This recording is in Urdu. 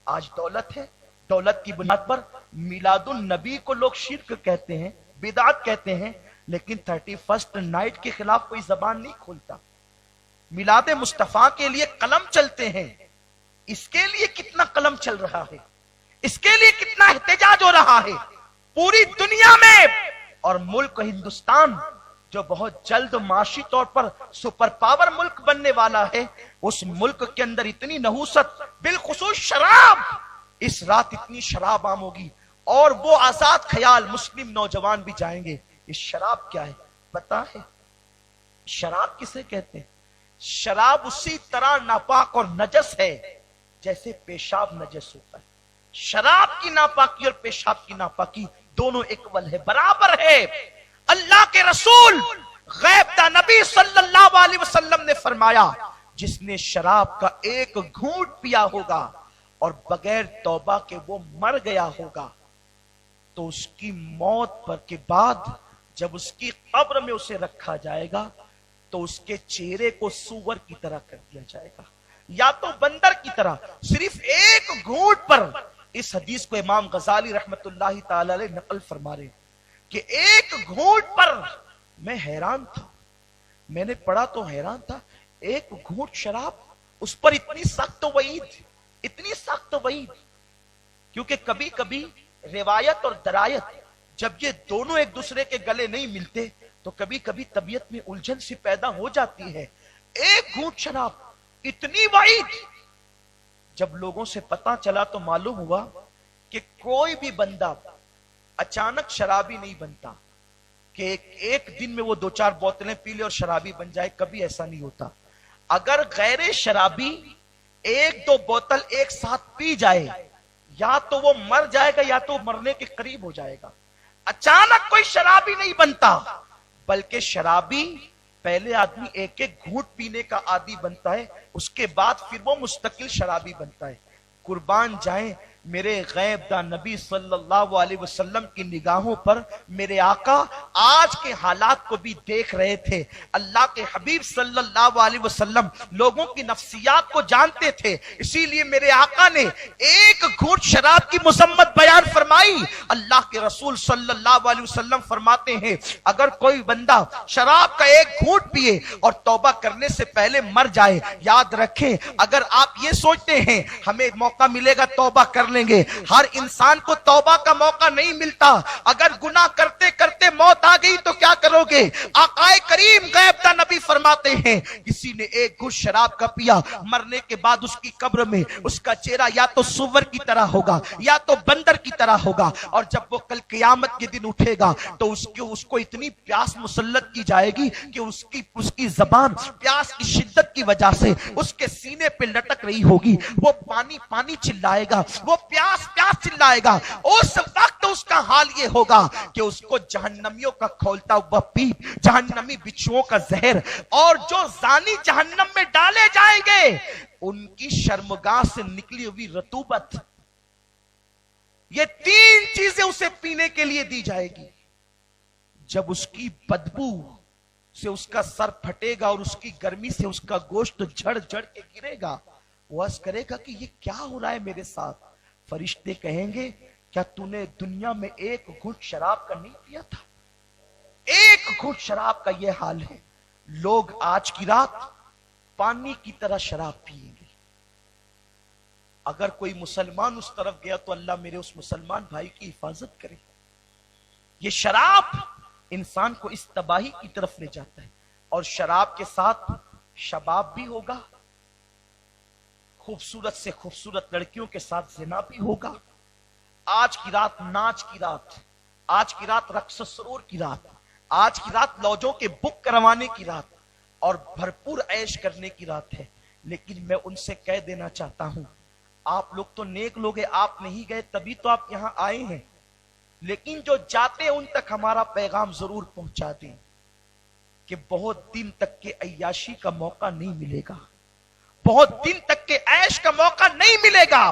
آج دولت ہے، دولت کی بنیاد پر میلاد النبی کو لوگ شرک کہتے ہیں، بدعت کہتے ہیں، لیکن 31 نائٹ کے خلاف کوئی زبان نہیں کھولتا۔ میلاد مصطفیٰ کے لیے قلم چلتے ہیں، اس کے لیے کتنا قلم چل رہا ہے، اس کے لیے کتنا احتجاج ہو رہا ہے پوری دنیا میں۔ اور ملک ہندوستان جو بہت جلد معاشی طور پر سپر پاور ملک بننے والا ہے، اس ملک کے اندر اتنی نحوست، بالخصوص شراب، اس رات اتنی شراب عام ہوگی، اور وہ آزاد خیال مسلم نوجوان بھی جائیں گے۔ اس شراب کیا ہے پتا ہے؟ شراب کسے کہتے ہیں؟ شراب اسی طرح ناپاک اور نجس ہے جیسے پیشاب نجس ہوتا ہے۔ شراب کی ناپاکی اور پیشاب کی ناپاکی دونوں اکول ہے، برابر ہے۔ اللہ کے رسول غیب دا نبی صلی اللہ علیہ وسلم نے فرمایا، جس نے شراب کا ایک گھونٹ پیا ہوگا اور بغیر توبہ کے وہ مر گیا ہوگا، تو اس کی موت پر کے بعد جب اس کی قبر میں اسے رکھا جائے گا تو اس کے چہرے کو سور کی طرح کر دیا جائے گا، یا تو بندر کی طرح۔ صرف ایک گھونٹ پر، اس حدیث کو امام غزالی رحمت اللہ تعالی علیہ نقل فرما رہے ہیں کہ ایک گھونٹ پر، میں حیران تھا، میں نے پڑھا تو حیران تھا، ایک گھونٹ شراب، اس پر اتنی سخت وعید، اتنی سخت وعید، کیونکہ کبھی کبھی روایت اور درایت جب یہ دونوں ایک دوسرے کے گلے نہیں ملتے تو کبھی کبھی طبیعت میں الجھن سی پیدا ہو جاتی ہے۔ ایک گھونٹ شراب، اتنی وعید۔ جب لوگوں سے پتا چلا تو معلوم ہوا کہ کوئی بھی بندہ اچانک شرابی نہیں بنتا کہ ایک دن میں وہ 2-4 بوتلیں پی لے اور شرابی بن جائے، کبھی ایسا نہیں ہوتا۔ اگر غیر شرابی 1-2 بوتل ایک ساتھ پی جائے، یا تو وہ مر جائے گا یا تو مرنے کے قریب ہو جائے گا۔ اچانک کوئی شرابی نہیں بنتا، بلکہ شرابی پہلے آدمی ایک ایک گھونٹ پینے کا عادی بنتا ہے، اس کے بعد پھر وہ مستقل شرابی بنتا ہے۔ قربان جائیں میرے غیب دا نبی صلی اللہ علیہ وسلم کی نگاہوں پر میرے آقا آج کے حالات کو بھی دیکھ رہے تھے۔ اللہ کے حبیب صلی اللہ علیہ وسلم لوگوں کی نفسیات کو جانتے تھے، اسی لیے میرے آقا نے ایک گھونٹ شراب کی مذمت بیان فرمائی۔ اللہ کے رسول صلی اللہ علیہ وسلم فرماتے ہیں، اگر کوئی بندہ شراب کا ایک گھونٹ پیے اور توبہ کرنے سے پہلے مر جائے، یاد رکھیں اگر آپ یہ سوچتے ہیں ہمیں موقع ملے گا توبہ کر لیں گے، ہر انسان کو توبہ کا موقع نہیں ملتا۔ اگر گناہ کرتے کرتے موت آ گئی تو کیا کرو گے؟ آقا کریم غیب دا نبی فرماتے ہیں، کسی نے ایک گھونٹ شراب کا پیا، مرنے کے بعد اس کی قبر میں اس کا چہرہ یا تو سور کی طرح ہوگا یا تو بندر کی طرح ہوگا، اور جب وہ کل قیامت کے دن اٹھے گا تو اس کو اتنی پیاس مسلط کی جائے گی کہ اس کی زبان پیاس کی شدت کی وجہ سے اس کے سینے پہ لٹک رہی ہوگی، وہ پانی پانی چلائے گا، وہ پیاس پیاس چلائے گا۔ اس وقت اس کا حال یہ ہوگا کہ اس کو جہنمیوں کا کھولتا ہوا پیپ، جہنمی بچھوؤں کا زہر، اور جو زانی جہنم میں ڈالے جائیں گے ان کی شرمگاہ سے نکلی ہوئی رطوبت، یہ 3 چیزیں اسے پینے کے لیے دی جائے گی۔ جب اس کی بدبو سے اس کا سر پھٹے گا اور اس کی گرمی سے اس کا گوشت جھڑ جھڑ کے گرے گا، وہ عرض کرے گا کہ یہ کیا ہو رہا ہے میرے ساتھ؟ فرشتے کہیں گے کیا تو نے دنیا میں ایک گھونٹ شراب کا نہیں پیا تھا؟ ایک گھونٹ شراب کا یہ حال ہے۔ لوگ آج کی رات پانی کی طرح شراب پیئیں گے۔ اگر کوئی مسلمان اس طرف گیا تو اللہ میرے اس مسلمان بھائی کی حفاظت کرے۔ یہ شراب انسان کو اس تباہی کی طرف لے جاتا ہے، اور شراب کے ساتھ شباب بھی ہوگا، خوبصورت سے خوبصورت لڑکیوں کے ساتھ زنا بھی ہوگا۔ آج کی رات ناچ کی رات، آج کی رات رقص سرور کی رات، آج کی رات لوجوں کے بک کروانے کی رات اور بھرپور عیش کرنے کی رات ہے۔ لیکن میں ان سے کہہ دینا چاہتا ہوں، آپ لوگ تو نیک لوگ ہیں، آپ نہیں گئے تبھی تو آپ یہاں آئے ہیں، لیکن جو جاتے ہیں ان تک ہمارا پیغام ضرور پہنچا دیں کہ بہت دن تک کے عیاشی کا موقع نہیں ملے گا، بہت دن تک کے عیش کا موقع نہیں ملے گا۔